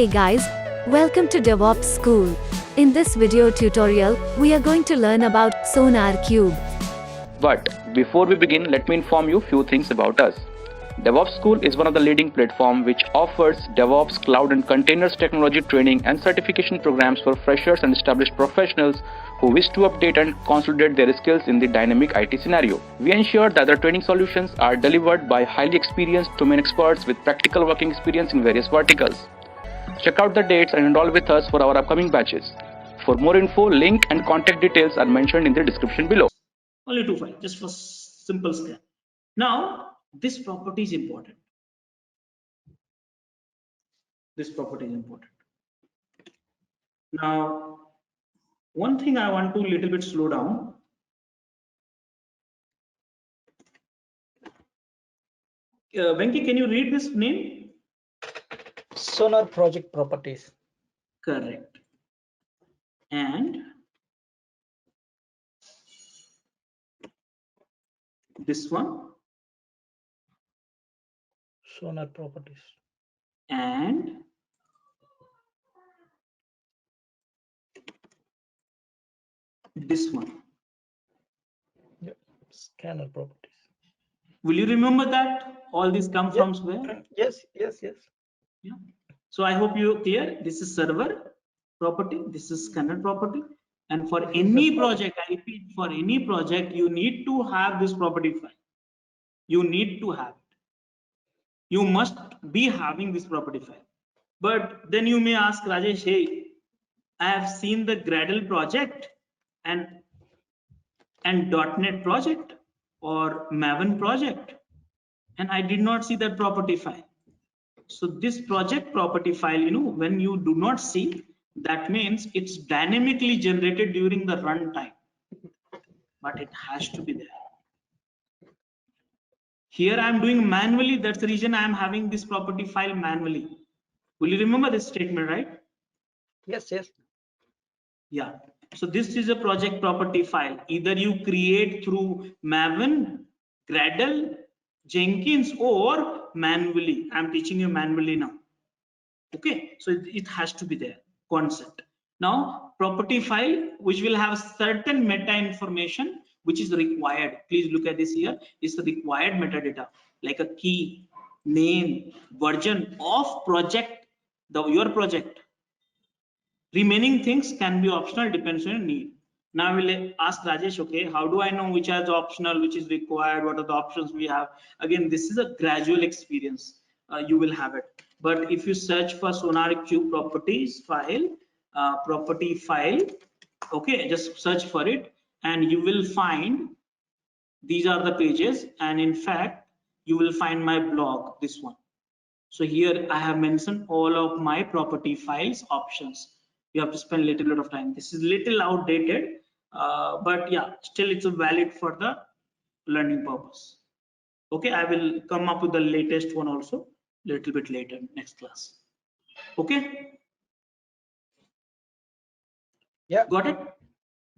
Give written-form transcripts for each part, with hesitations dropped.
Hey guys, welcome to DevOps School. In this video tutorial, we are going to learn about SonarQube. But before we begin, let me inform you few things about us. DevOps School is one of the leading platforms which offers DevOps, cloud and containers technology training and certification programs for freshers and established professionals who wish to update and consolidate their skills in the dynamic IT scenario. We ensure that the training solutions are delivered by highly experienced domain experts with practical working experience in various verticals. Check out the dates and enroll with us for our upcoming batches. For more info, link and contact details are mentioned in the description below. Only 2 files just for simple scan. Now this property is important. This property is important. Now one thing I want to little bit slow down. Venki, can you read this name? Sonar Project Properties. Correct. And this one. Sonar Properties. And this one. Yep. Scanner Properties. Will you remember that all these come from where? Yes. Yeah. So I hope you clear. This is server property, this is scanner property, and for any project, I repeat, for any project you need to have this property file. You need to have it. You must be having this property file. But then you may ask, Rajesh, hey, I have seen the Gradle project and .NET project or Maven project, and I did not see that property file. So this project property file, when you do not see, that means it's dynamically generated during the runtime, but it has to be there. Here I'm doing manually. That's the reason I'm having this property file manually. Will you remember this statement, right? Yes. Yeah. So this is a project property file. Either you create through Maven, Gradle, Jenkins, or manually. I'm teaching you manually now. Okay, so it has to be there. Concept. Now property file which will have certain meta information which is required. Please look at this here. Is the required metadata like a key, name, version of project, your project. Remaining things can be optional, depends on your need. Now I will ask Rajesh, okay, how do I know which is optional, which is required, what are the options we have? Again, this is a gradual experience. You will have it. But if you search for SonarQube properties file, property file, okay, just search for it and you will find these are the pages, and in fact you will find my blog, this one. So here I have mentioned all of my property files options. You have to spend a little bit of time. This is little outdated, but yeah, still it's valid for the learning purpose. Okay, I will come up with the latest one also little bit later next class. Okay, Yeah. got it?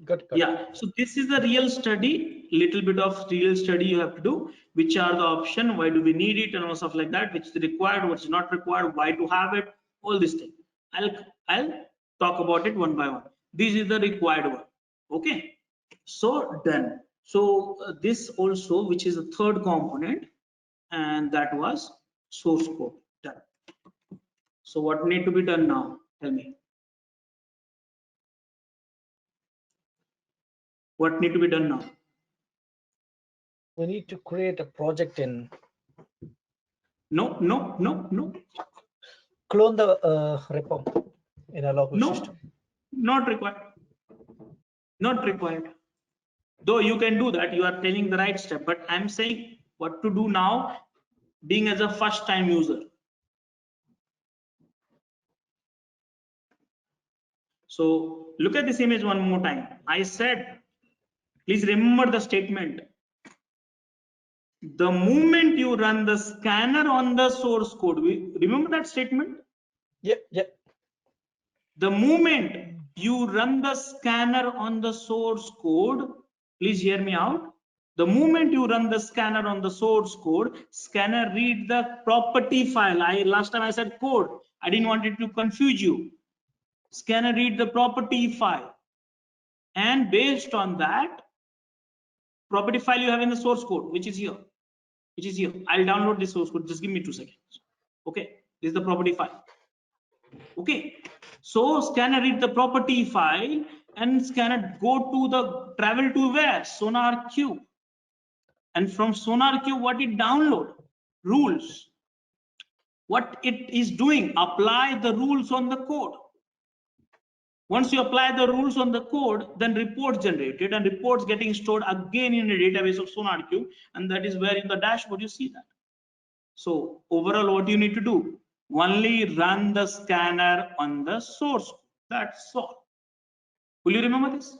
Got it. Yeah, so this is the real study, little bit of real study you have to do. Which are the option, why do we need it, and all stuff like that, which is required, what's not required, why to have it, all this thing. I'll talk about it one by one. This is the required one. Okay, so done. So this also, which is the third component, and that was source code. Done. So what need to be done now? Tell me. What need to be done now? We need to create a project in. No. Clone the repo in a local system. Not required. Not required. Though you can do that, you are telling the right step, but I'm saying what to do now, being as a first time user. So look at this image one more time. I said, please remember the statement. The moment you run the scanner on the source code, remember that statement? Yeah. The moment you run the scanner on the source code, please hear me out. The moment you run the scanner on the source code, scanner read the property file. Last time I said code. I didn't want it to confuse you. Scanner read the property file, and based on that property file you have in the source code, which is here. I'll download this source code. Just give me 2 seconds. Okay, this is the property file. Okay, so scanner read the property file and scanner go to the travel to where? Sonar Queue. And from Sonar Queue, what it download? Rules. What it is doing? Apply the rules on the code. Once you apply the rules on the code, then reports generated, and reports getting stored again in a database of SonarQube, and that is where in the dashboard you see that. So overall, what you need to do? Only run the scanner on the source code. That's all. Will you remember this?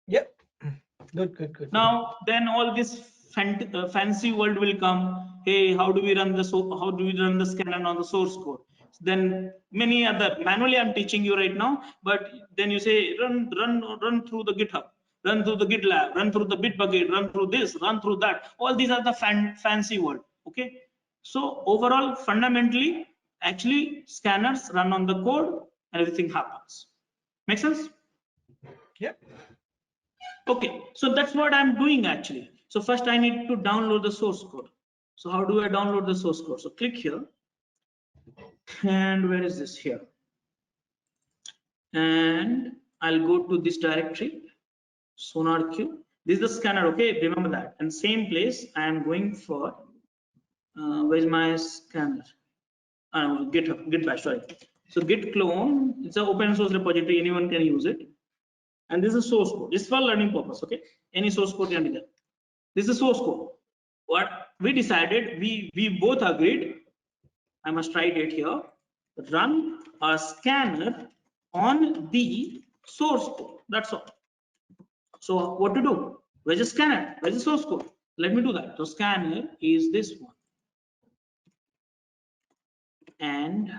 Yep. Good. Now, then all this fancy world will come. Hey, how do we run the scanner on the source code? Then many other manually I'm teaching you right now, but then you say run through the GitHub, run through the GitLab, run through the Bitbucket, run through this, run through that. All these are the fancy world. Okay. So overall, fundamentally, actually scanners run on the code and everything happens. Make sense? Yep. Okay, so that's what I'm doing actually. So first I need to download the source code. So how do I download the source code? So click here, and where is this? Here, and I'll go to this directory, Sonar Queue. This is the scanner. Okay, remember that. And same place I am going for. Where's my scanner? GitHub, Git bash. Sorry. So Git clone. It's an open source repository. Anyone can use it. And this is source code. This is for learning purpose. Okay, any source code can be there. This is source code. What we decided, we both agreed. I must write it here. Run a scanner on the source code. That's all. So what to do? Where's the scanner? Where's the source code? Let me do that. So scanner is this one, and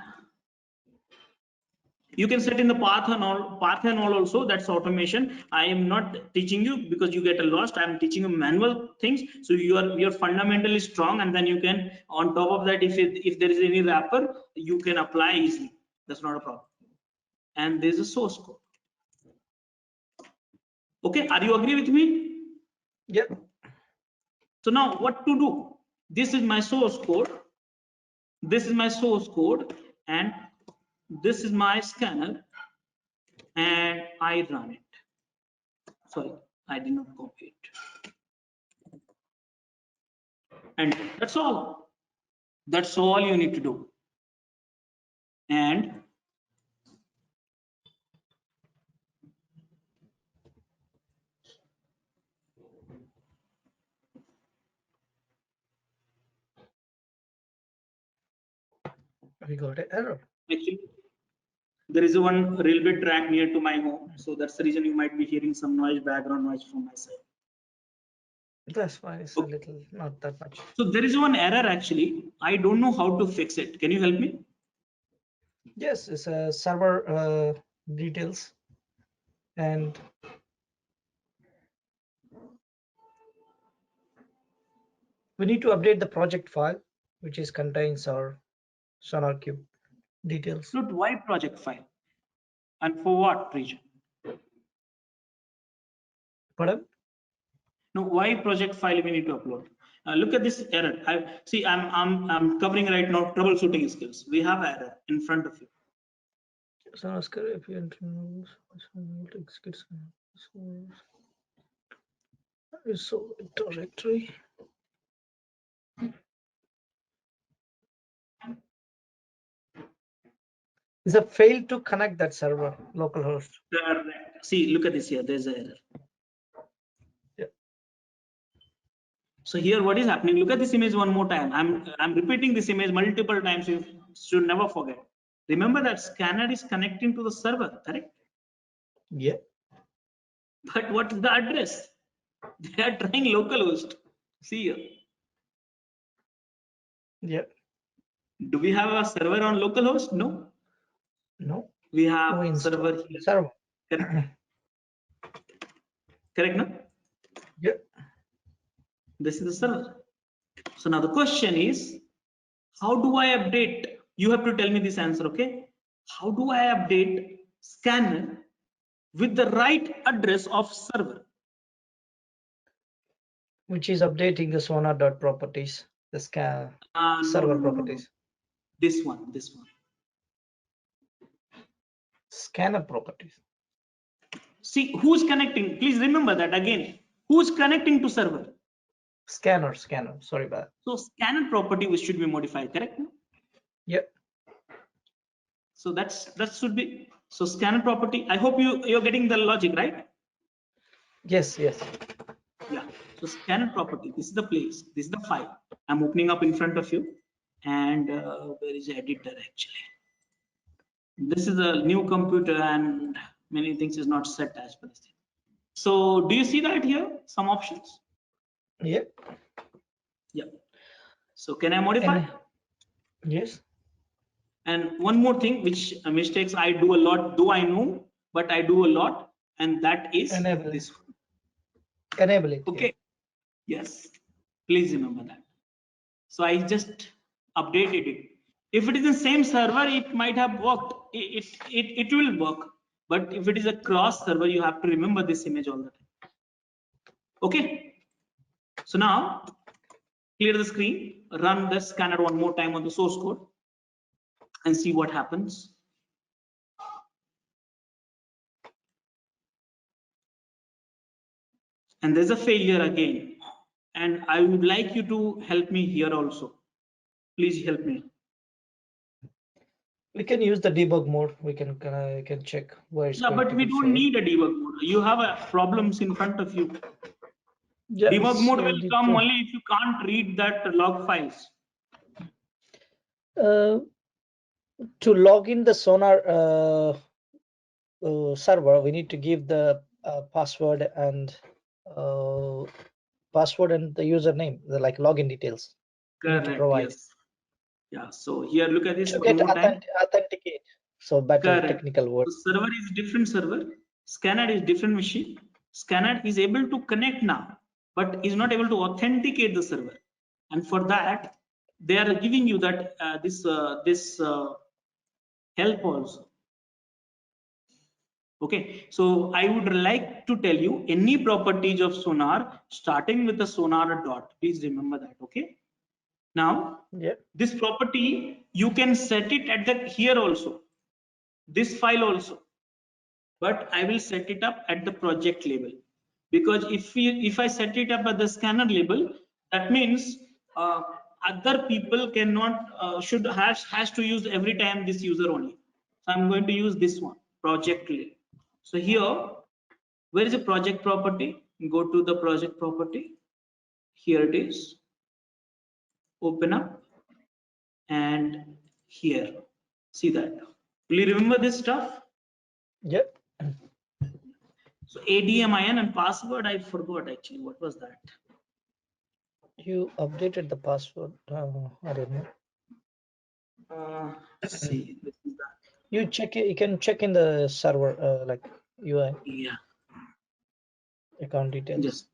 you can set in the path and all also. That's automation. I am not teaching you because you get lost. I am teaching you manual things, so you're fundamentally strong, and then you can, on top of that, if there is any wrapper, you can apply easily. That's not a problem. And there's a source code. Okay, are you agree with me? Yep. So now what to do? This is my source code. This is my source code, and this is my scanner, and I run it. Sorry, I did not copy it. And that's all. That's all you need to do. And We got an error. actually, there is one railway track near to my home, so that's the reason you might be hearing some noise, background noise from my side. That's fine. It's a little, not that much. So there is one error actually. I don't know how to fix it. Can you help me? Yes, it's a server details, and we need to update the project file, which is contains our SonarQube details. Look, why project file? And for what region? Pardon? No, why project file we need to upload? Look at this error. I'm covering right now troubleshooting skills. We have error in front of you. SonarQube, if you enter so directory. Is a fail to connect that server localhost. See, look at this here. There's an error. Yeah. So here, what is happening? Look at this image one more time. I'm repeating this image multiple times. You should never forget. Remember that scanner is connecting to the server, correct? Yeah. But what is the address? They are trying localhost. See here. Yeah. Do we have a server on localhost? No. No. We have No server here. Server. Correct. Correct, no? Yeah. This is the server. So now the question is, how do I update? You have to tell me this answer, okay? how do I update scanner with the right address of server? Which is updating the sonar.properties, the server No. properties. This one. Scanner properties. See who's connecting. Please remember that again. Who's connecting to server? Scanner. Sorry about that. So scanner property which should be modified, correct? Yep. So that should be, so scanner property. I hope you're getting the logic, right? Yes. Yeah. So scanner property. This is the place. This is the file. I'm opening up in front of you. And where is the editor actually? This is a new computer and many things is not set as per this thing. So do you see that here? Some options. Yep. Yeah. So can I modify? Yes. And one more thing, which mistakes I do a lot, though I know, but I do a lot, and that is Enable this one. Enable it. Okay. Yes. Please remember that. So I just updated it. If it is the same server, it might have worked. It will work. But if it is a cross server, you have to remember this image all the time. Okay. So now clear the screen, run the scanner one more time on the source code and see what happens. And there's a failure again. And I would like you to help me here also. Please help me. We can use the debug mode. We can check where it's going But to we be don't failed. need a debug mode. You have problems in front of you. Yeah, Debug mode so will come only if you can't read that log files. To log in the Sonar server, we need to give the password and the username, the like login details. Correct. We need to provide. Yes. Yeah. So here, look at this To one get more time. authenticate. So better Correct. technical word. So server is different server. Scanner is different machine. Scanner is able to connect now, but is not able to authenticate the server. And for that, they are giving you that this help also. Okay, so I would like to tell you any properties of Sonar starting with the Sonar dot. Please remember that. Okay. Now, this property you can set it at the here also, this file also, but I will set it up at the project level, because if I set it up at the scanner level, that means other people cannot has to use every time this user only. So I'm going to use this one, project level. So here, where is the project property? Go to the project property. Here it is. Open up, and here, see that. Will you remember this stuff? Yep. So ADMIN and password, I forgot actually. What was that? You updated the password. I don't know. See, this is that. You check it. You can check in the server, like UI. Yeah. Account details. Yes.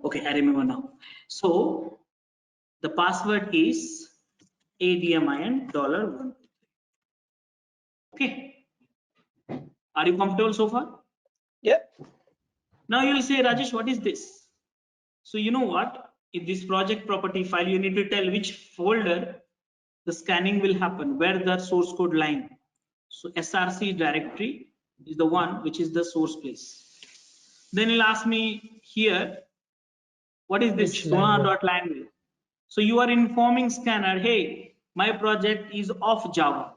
Okay, I remember now. So the password is ADMIN $1. Okay. Are you comfortable so far? Yeah. Now you'll say, Rajesh, what is this? So you know what? In this project property file, you need to tell which folder the scanning will happen, where the source code line. So src directory is the one which is the source place. Then he'll ask me here, what is this sonar.language? So you are informing scanner, hey, my project is of Java.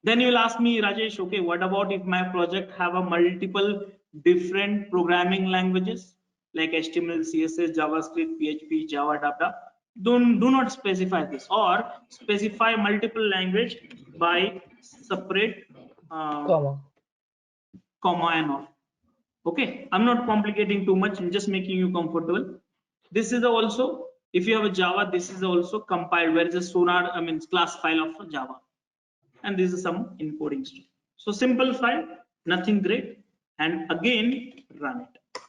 Then you will ask me, Rajesh, okay, what about if my project have a multiple different programming languages like HTML, CSS, JavaScript, PHP, Java, do not specify this, or specify multiple language by separate comma and all. Okay, I'm not complicating too much. I'm just making you comfortable. This is also, if you have a Java, this is also compiled. Where is the Sonar, class file of Java, and this is some encoding string. So simple file, nothing great. And again, run it.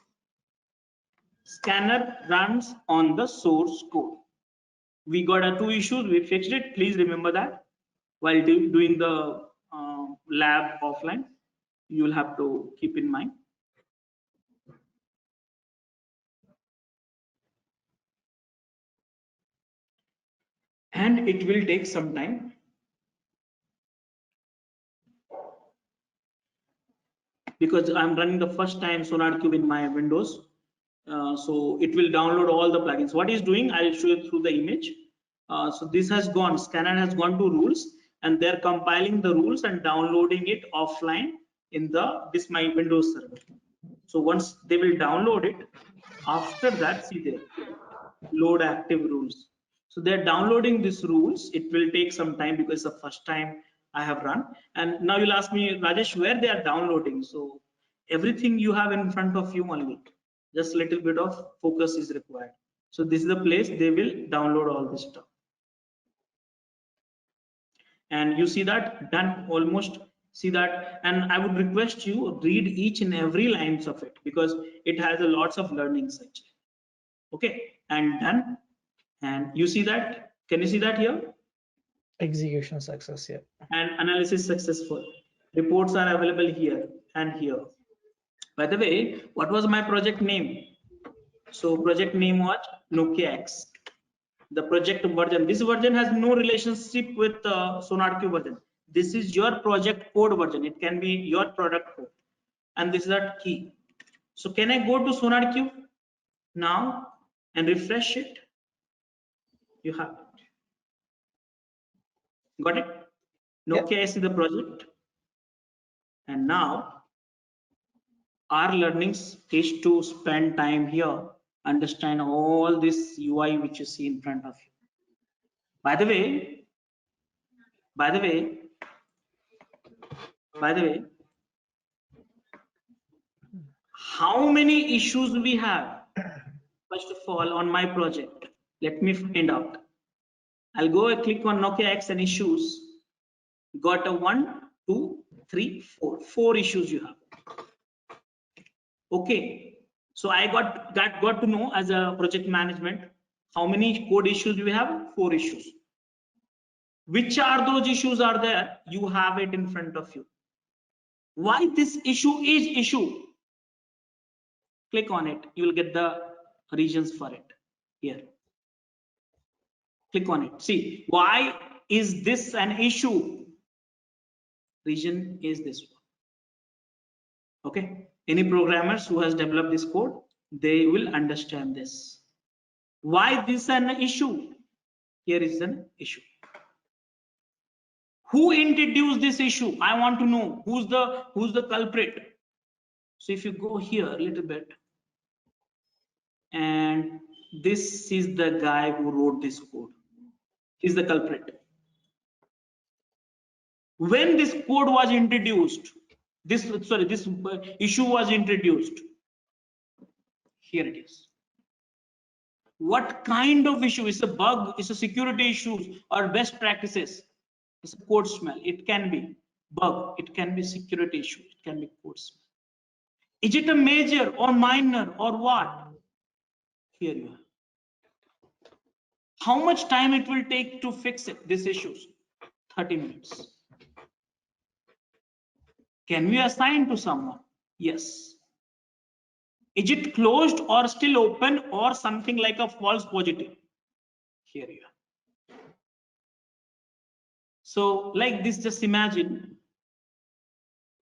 Scanner runs on the source code. We got 2 issues, we fixed it. Please remember that while doing the lab offline, you will have to keep in mind. And it will take some time. Because I'm running the first time SonarQube in my Windows. So it will download all the plugins. What it's doing, I'll show you through the image. So this has gone, scanner has gone to rules, and they're compiling the rules and downloading it offline in this my Windows server. So once they will download it, after that, see there, load active rules. So they're downloading these rules. It will take some time because the first time I have run. And now you'll ask me, Rajesh, where they are downloading. So everything you have in front of you only, just a little bit of focus is required. So this is the place they will download all this stuff. And you see that done almost, see that. And I would request you read each and every lines of it because it has a lots of learnings actually. Okay, and done. And you see that, can you see that here? Execution success, yeah. And analysis successful. Reports are available here and here. By the way, what was my project name? So project name was Nokia X. The project version, this version has no relationship with SonarQube version. This is your project code version. It can be your product code. And this is that key. So can I go to SonarQube now and refresh it? You have it. Got it? Nokia is the project. And now our learnings is to spend time here, understand all this UI which you see in front of you. By the way, how many issues we have? First of all, on my project, let me find out. I'll go and click on Nokia X and issues. Got a 1, 2, 3, 4. 4 issues you have. Okay. So I got to know as a project management how many code issues we have. 4 issues. Which are those issues are there? You have it in front of you. Why this issue is issue? Click on it. You will get the regions for it here. Click on it. See, why is this an issue? Region is this one. Okay. Any programmers who has developed this code, they will understand this. Why this an issue? Here is an issue. Who introduced this issue? I want to know who's the culprit. So if you go here a little bit, and this is the guy who wrote this code. He's the culprit. When this code was introduced, this issue was introduced. Here it is. What kind of issue? Is a bug? Is a security issue or best practices? It's a code smell. It can be bug. It can be security issue. It can be code smell. Is it a major or minor or what? Here you are. How much time it will take to fix it? These issues? 30 minutes. Can we assign to someone? Yes. Is it closed or still open or something like a false positive? Here you are. So like this, just imagine.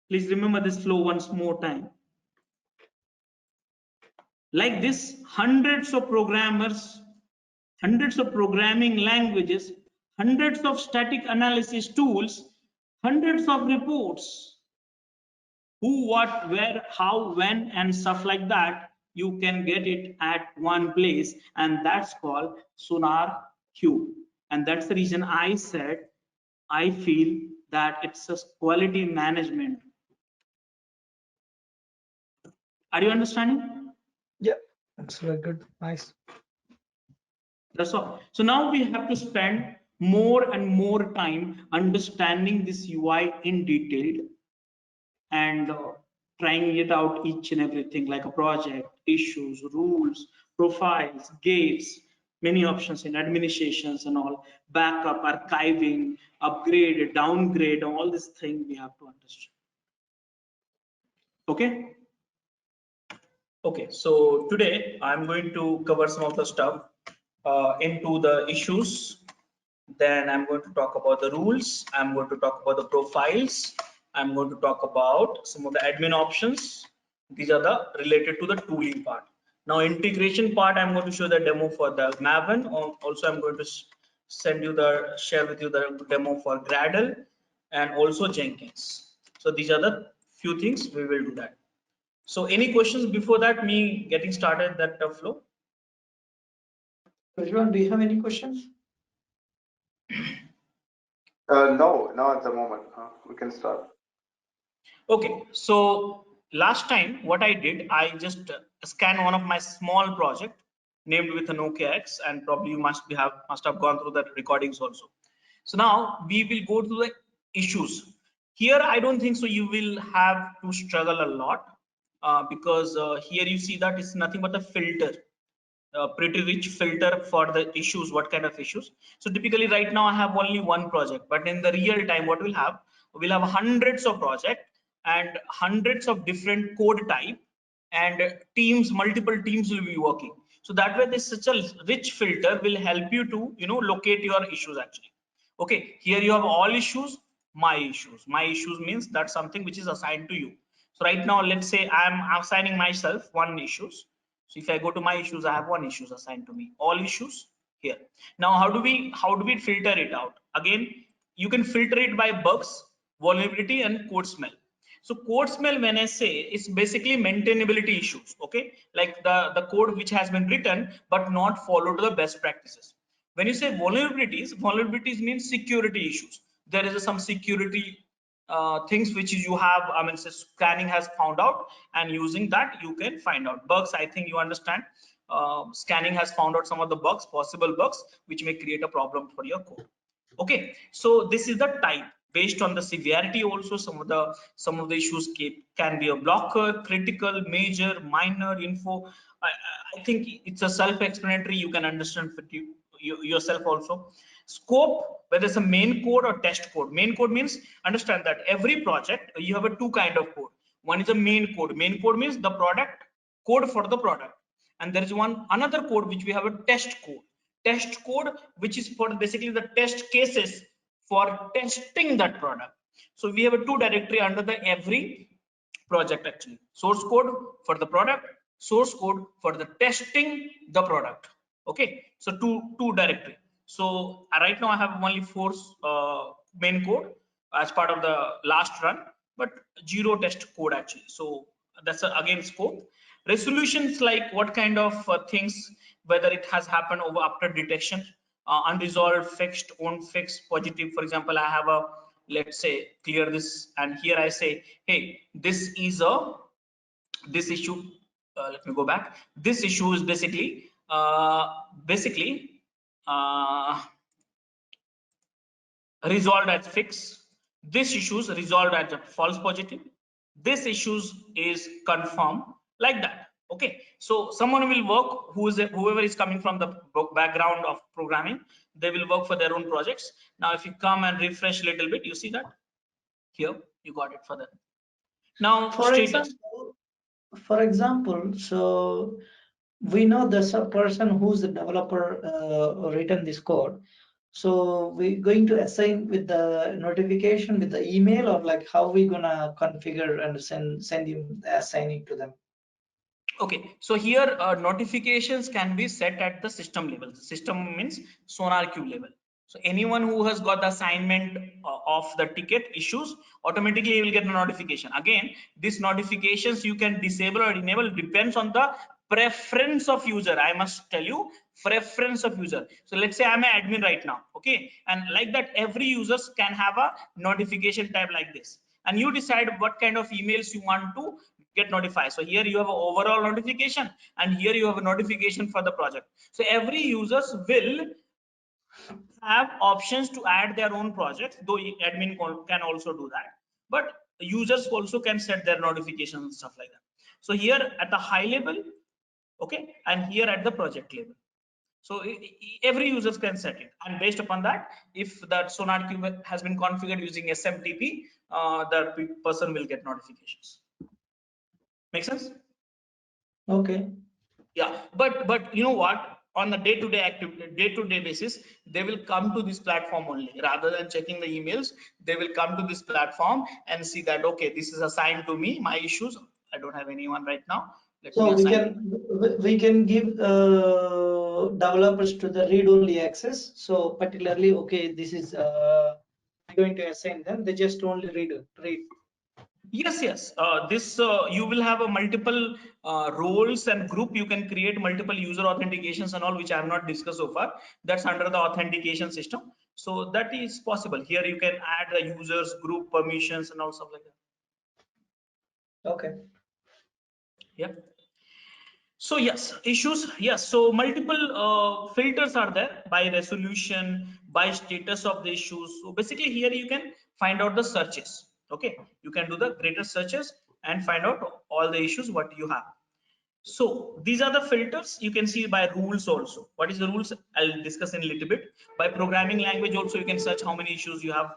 Please remember this flow once more time. Like this, hundreds of programmers, hundreds of programming languages, hundreds of static analysis tools, hundreds of reports. Who, what, where, how, when, and stuff like that, you can get it at one place, and that's called Sonar Queue. And that's the reason I said I feel that it's a quality management. Are you understanding? Yeah, that's very good. Nice. That's all. So now we have to spend more and more time understanding this UI in detail and trying it out each and everything like a project, issues, rules, profiles, gates, many options in administrations and all, backup, archiving, upgrade, downgrade, all this thing we have to understand. Okay. Okay, so today I'm going to cover some of the stuff into the issues. Then I'm going to talk about the rules. I'm going to talk about the profiles. I'm going to talk about some of the admin options. These are the related to the tooling part. Now integration part, I'm going to show the demo for the Maven. Also, I'm going to share with you the demo for Gradle and also Jenkins. So these are the few things we will do that. So any questions before that, me getting started that flow? Everyone, do you have any questions? No, not at the moment. We can start. Okay, so last time what I did, I just scanned one of my small project named with a Nokia X, and probably you must have gone through that recordings also. So now we will go to the issues. Here I don't think so you will have to struggle a lot because here you see that it's nothing but a filter. Pretty rich filter for the issues. What kind of issues? So typically right now I have only one project, but in the real time what we'll have hundreds of projects and hundreds of different code type, and teams, multiple teams will be working. So that way this such a rich filter will help you to locate your issues actually. Okay, here you have all issues, my issues. My issues means that's something which is assigned to you. So right now let's say I'm assigning myself one issues. So if I go to my issues, I have one issues assigned to me, all issues here. Now how do we filter it out? Again, you can filter it by bugs, vulnerability, and code smell. So code smell, when I say, it's basically maintainability issues. Okay, like the code which has been written but not followed the best practices. When you say vulnerabilities means security issues. There is some security things which you have, I mean, scanning has found out, and using that you can find out bugs. I think you understand. Scanning has found out some of the bugs, possible bugs, which may create a problem for your code. Okay, so this is the type. Based on the severity also, some of the issues can be a blocker, critical, major, minor, info. I think it's a self-explanatory. You can understand for yourself also. Scope, whether it's a main code or test code. Main code means, understand that every project you have a two kind of code. One is a main code. Main code means the product code for the product, and there is another code which we have a test code. Test code which is for basically the test cases for testing that product. So we have a two directory under the every project actually. Source code for the product, source code for the testing the product. Okay, so two directory. So right now I have only four main code as part of the last run, but zero test code actually. So that's again scope. Resolutions, like what kind of things, whether it has happened over after detection, unresolved, fixed, unfixed, positive. For example, I have a, let's say, clear this, and here I say, hey, this is this issue. Let me go back. This issue is basically resolved as fix. This issues resolved as a false positive. This issues is confirmed, like that. Okay, so someone will work whoever is coming from the background of programming, they will work for their own projects. Now if you come and refresh a little bit, you see that here you got it for that. Now for example, so we know there's a person who's the developer written this code. So we're going to assign with the notification with the email, or like how we gonna configure and send him assigning to them? Okay, so here notifications can be set at the system level. The system means SonarQube level. So anyone who has got the assignment of the ticket issues, automatically you will get a notification. Again, these notifications you can disable or enable, depends on the preference of user. I must tell you, preference of user. So let's say I'm an admin right now, okay, and like that every users can have a notification type like this, and you decide what kind of emails you want to get notified. So here you have an overall notification, and here you have a notification for the project. So every users will have options to add their own projects, though admin can also do that, but users also can set their notifications and stuff like that. So here at the high level, okay, and here at the project level. So every user can set it, and based upon that, if that SonarQube has been configured using SMTP, the person will get notifications. Make sense? Okay. Yeah, but you know what? On the day-to-day activity, day-to-day basis, they will come to this platform only. Rather than checking the emails, they will come to this platform and see that, okay, this is assigned to me, my issues. I don't have anyone right now. Let me So assign. we can give developers to the read-only access. So particularly, okay, this is going to assign them. They just only read. Yes. This you will have a multiple roles and group. You can create multiple user authentications and all, which I have not discussed so far. That's under the authentication system. So that is possible. Here you can add the users, group permissions, and all stuff like that. Okay. Yeah. So yes, issues. Yes. So multiple filters are there by resolution, by status of the issues. So basically here you can find out the searches. Okay. You can do the greater searches and find out all the issues what you have. So these are the filters. You can see by rules also. What is the rules? I'll discuss in a little bit. By programming language also, you can search how many issues you have.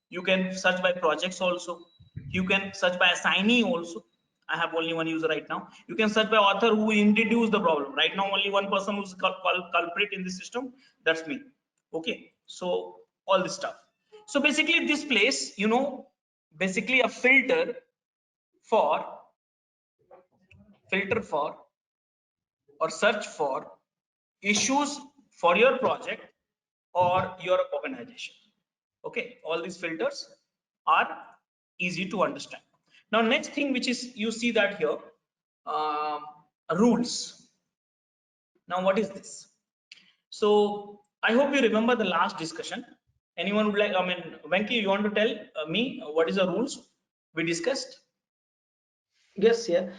You can search by projects also. You can search by assignee also. I have only one user right now. You can search by author who introduced the problem. Right now, only one person who's culprit in the system. That's me. Okay. So all this stuff. So basically, this place, basically a for filter for or search for issues for your project or your organization. Okay, all these filters are easy to understand. Now next thing, which is you see that here, rules. Now what is this? So I hope you remember the last discussion. Anyone would like, Venki, you want to tell me what is the rules we discussed? Yes, yeah.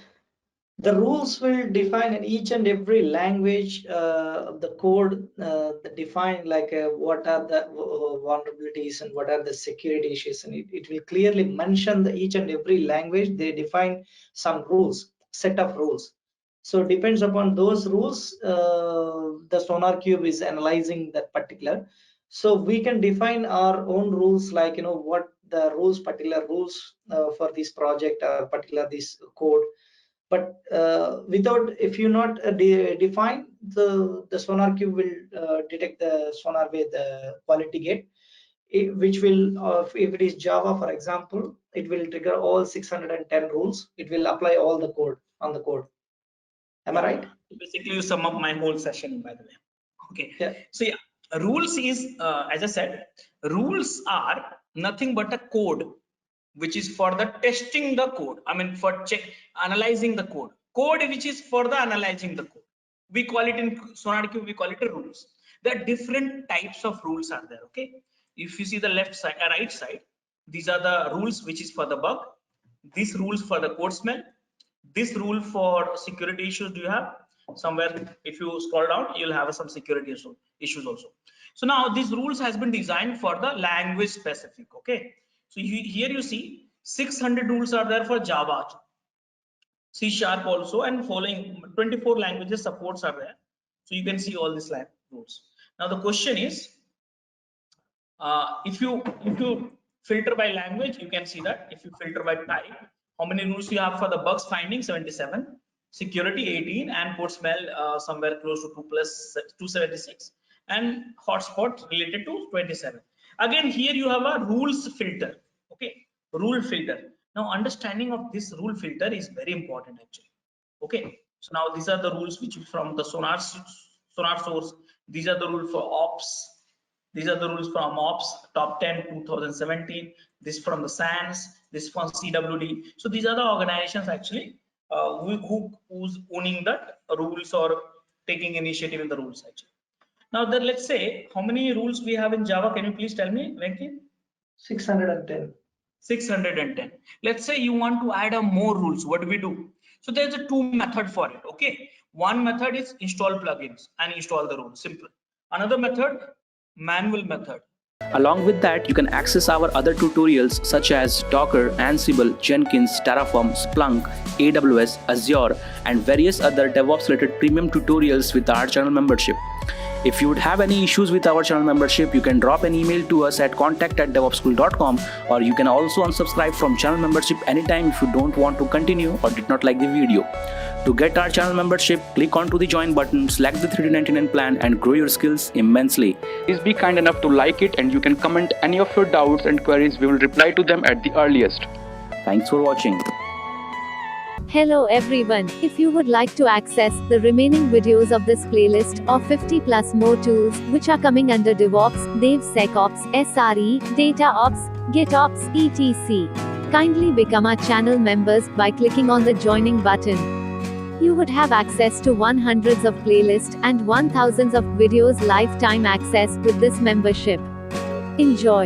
The rules will define in each and every language the code that define like what are the vulnerabilities and what are the security issues, and it will clearly mention each and every language. They define some rules, set of rules. So depends upon those rules, the SonarQube is analyzing that particular. So we can define our own rules, like what the rules, particular rules for this project or particular this code. But without, if you not define, the SonarQube will detect the sonar with the quality gate, which will if it is Java, for example, it will trigger all 610 rules. It will apply all the code on the code. Am I right? Basically, you sum up my whole session, by the way. Okay. Yeah. So yeah, rules is as I said, rules are nothing but a code which is for the testing the code. For analyzing the code. Code which is for the analyzing the code. We call it in SonarQube, we call it rules. There are different types of rules are there. Okay. If you see the left side, right side, these are the rules which is for the bug. These rules for the code smell. This rule for security issues, do you have somewhere? If you scroll down, you'll have some security issues also. So now these rules has been designed for the language specific. Okay, so here you see 600 rules are there for Java, C# also, and following 24 languages supports are there. So you can see all these rules. Now the question is, if you filter by language, you can see that. If you filter by type, how many rules you have for the bugs finding? 77, security 18, and code smell somewhere close to 2 plus 276, and hotspot related to 27. Again, here you have a rules filter. Okay, rule filter. Now understanding of this rule filter is very important actually. Okay, so now these are the rules which from the sonar source. These are the rules for ops. These are the rules from ops top 10 2017. This from the SANS. This from CWD. So these are the organizations actually who's owning that rules or taking initiative in the rules actually. Now then, let's say how many rules we have in Java. Can you please tell me, Venki? 610. 610. Let's say you want to add a more rules. What do we do? So there's a two method for it. Okay, one method is install plugins and install the rules. Simple. Another method, manual method. Along with that, you can access our other tutorials such as Docker, Ansible, Jenkins, Terraform, Splunk, AWS, Azure, and various other DevOps related premium tutorials with our channel membership. If you would have any issues with our channel membership, you can drop an email to us at contact@devopsschool.com, or you can also unsubscribe from channel membership anytime if you don't want to continue or did not like the video. To get our channel membership, click onto the join button, select the 399 plan and grow your skills immensely. Please be kind enough to like it, and you can comment any of your doubts and queries. We will reply to them at the earliest. Thanks for watching. Hello everyone, if you would like to access the remaining videos of this playlist of 50 plus more tools which are coming under DevOps, DevSecOps, SRE, DataOps, GitOps, etc. Kindly become our channel members by clicking on the joining button. You would have access to 100s of playlists and 1000s of videos lifetime access with this membership. Enjoy.